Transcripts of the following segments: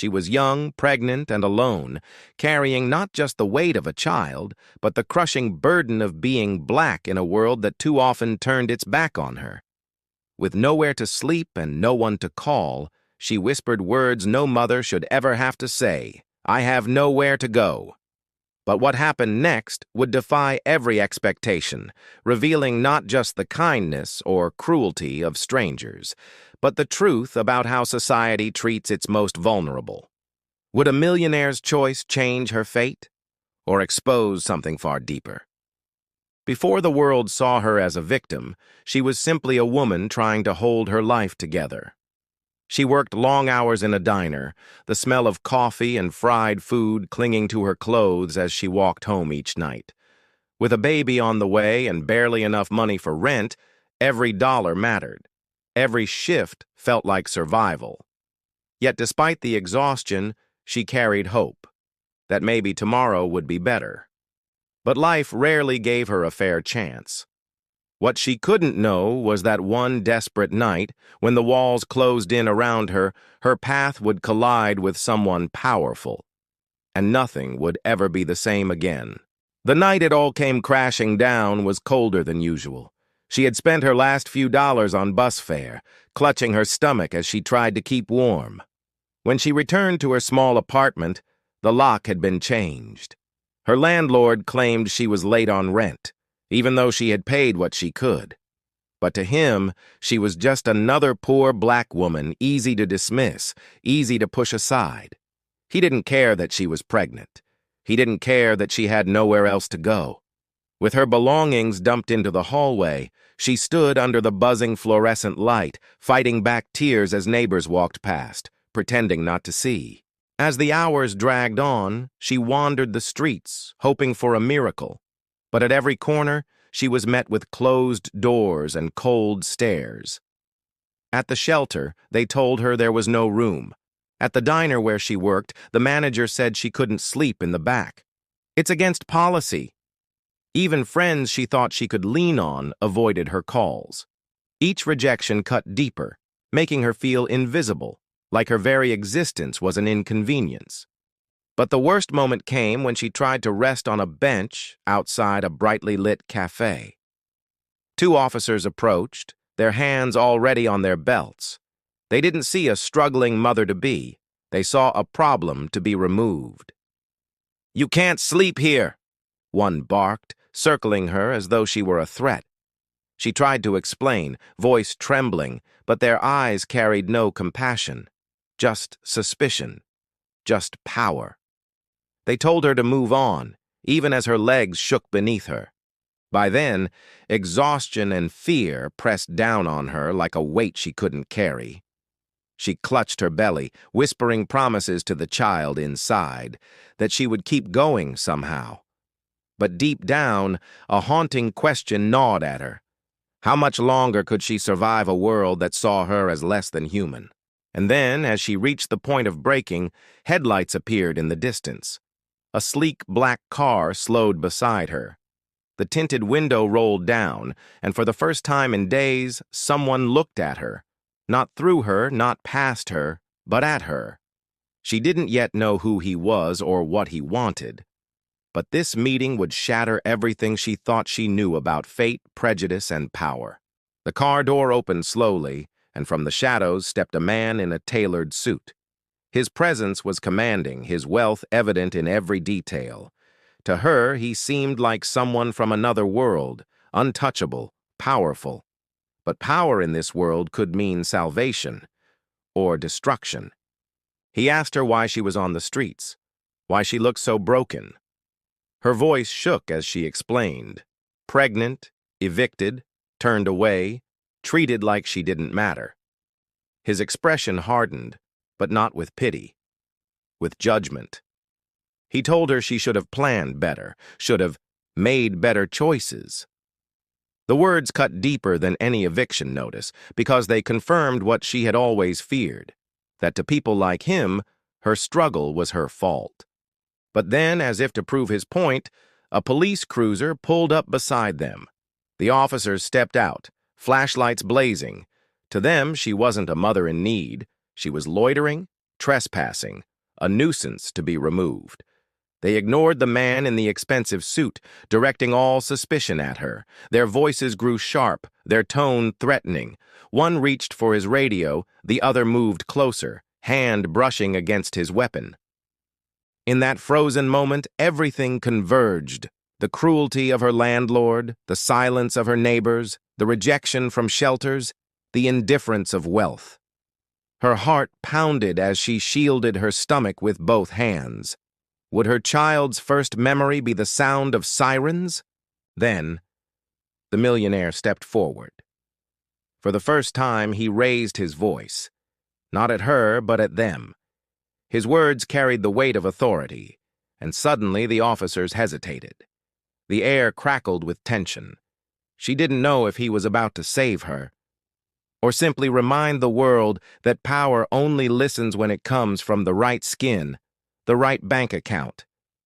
She was young, pregnant, and alone, carrying not just the weight of a child, but the crushing burden of being black in a world that too often turned its back on her. With nowhere to sleep and no one to call, she whispered words no mother should ever have to say, "I have nowhere to go." But what happened next would defy every expectation, revealing not just the kindness or cruelty of strangers, but the truth about how society treats its most vulnerable. Would a millionaire's choice change her fate, or expose something far deeper? Before the world saw her as a victim, she was simply a woman trying to hold her life together. She worked long hours in a diner, the smell of coffee and fried food clinging to her clothes as she walked home each night. With a baby on the way and barely enough money for rent, every dollar mattered. Every shift felt like survival. Yet despite the exhaustion, she carried hope that maybe tomorrow would be better. But life rarely gave her a fair chance. What she couldn't know was that one desperate night, when the walls closed in around her, her path would collide with someone powerful, and nothing would ever be the same again. The night it all came crashing down was colder than usual. She had spent her last few dollars on bus fare, clutching her stomach as she tried to keep warm. When she returned to her small apartment, the lock had been changed. Her landlord claimed she was late on rent, even though she had paid what she could. But to him, she was just another poor black woman, easy to dismiss, easy to push aside. He didn't care that she was pregnant. He didn't care that she had nowhere else to go. With her belongings dumped into the hallway, she stood under the buzzing fluorescent light, fighting back tears as neighbors walked past, pretending not to see. As the hours dragged on, she wandered the streets, hoping for a miracle. But at every corner, she was met with closed doors and cold stares. At the shelter, they told her there was no room. At the diner where she worked, the manager said she couldn't sleep in the back. It's against policy. Even friends she thought she could lean on avoided her calls. Each rejection cut deeper, making her feel invisible, like her very existence was an inconvenience. But the worst moment came when she tried to rest on a bench outside a brightly lit cafe. Two officers approached, their hands already on their belts. They didn't see a struggling mother-to-be. They saw a problem to be removed. "You can't sleep here," one barked, circling her as though she were a threat. She tried to explain, voice trembling, but their eyes carried no compassion, just suspicion, just power. They told her to move on, even as her legs shook beneath her. By then, exhaustion and fear pressed down on her like a weight she couldn't carry. She clutched her belly, whispering promises to the child inside that she would keep going somehow. But deep down, a haunting question gnawed at her. How much longer could she survive a world that saw her as less than human? And then, as she reached the point of braking, headlights appeared in the distance. A sleek black car slowed beside her. The tinted window rolled down, and for the first time in days, someone looked at her. Not through her, not past her, but at her. She didn't yet know who he was or what he wanted. But this meeting would shatter everything she thought she knew about fate, prejudice, and power. The car door opened slowly, and from the shadows stepped a man in a tailored suit. His presence was commanding, his wealth evident in every detail. To her, he seemed like someone from another world, untouchable, powerful. But power in this world could mean salvation or destruction. He asked her why she was on the streets, why she looked so broken. Her voice shook as she explained. Pregnant, evicted, turned away, treated like she didn't matter. His expression hardened, but not with pity, with judgment. He told her she should have planned better, should have made better choices. The words cut deeper than any eviction notice because they confirmed what she had always feared, that to people like him, her struggle was her fault. But then, as if to prove his point, a police cruiser pulled up beside them. The officers stepped out, flashlights blazing. To them, she wasn't a mother in need. She was loitering, trespassing, a nuisance to be removed. They ignored the man in the expensive suit, directing all suspicion at her. Their voices grew sharp, their tone threatening. One reached for his radio, the other moved closer, hand brushing against his weapon. In that frozen moment, everything converged. The cruelty of her landlord, the silence of her neighbors, the rejection from shelters, the indifference of wealth. Her heart pounded as she shielded her stomach with both hands. Would her child's first memory be the sound of sirens? Then, the millionaire stepped forward. For the first time, he raised his voice, not at her, but at them. His words carried the weight of authority, and suddenly the officers hesitated. The air crackled with tension. She didn't know if he was about to save her, or simply remind the world that power only listens when it comes from the right skin, the right bank account,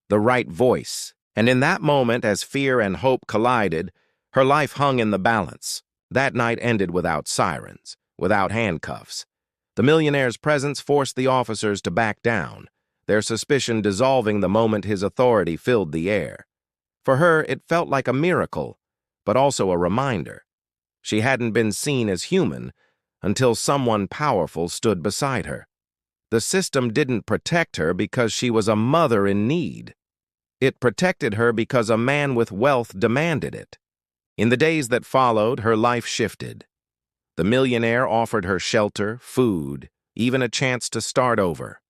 the right voice. And in that moment, as fear and hope collided, her life hung in the balance. That night ended without sirens, without handcuffs. The millionaire's presence forced the officers to back down, their suspicion dissolving the moment his authority filled the air. For her, it felt like a miracle, but also a reminder. She hadn't been seen as human until someone powerful stood beside her. The system didn't protect her because she was a mother in need. It protected her because a man with wealth demanded it. In the days that followed, her life shifted. The millionaire offered her shelter, food, even a chance to start over.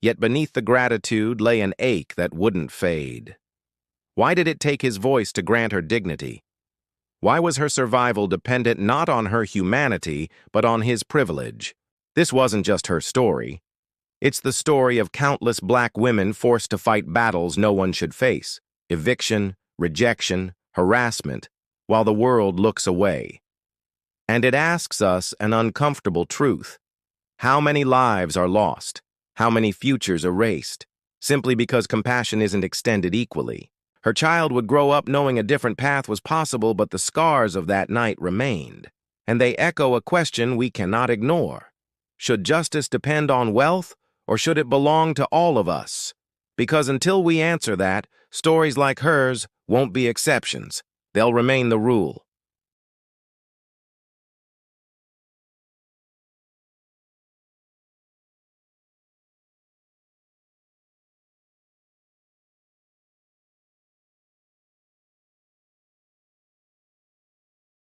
Yet beneath the gratitude lay an ache that wouldn't fade. Why did it take his voice to grant her dignity? Why was her survival dependent not on her humanity, but on his privilege? This wasn't just her story. It's the story of countless black women forced to fight battles no one should face: eviction, rejection, harassment, while the world looks away. And it asks us an uncomfortable truth. How many lives are lost? How many futures erased? Simply because compassion isn't extended equally. Her child would grow up knowing a different path was possible, but the scars of that night remained. And they echo a question we cannot ignore. Should justice depend on wealth, or should it belong to all of us? Because until we answer that, stories like hers won't be exceptions. They'll remain the rule.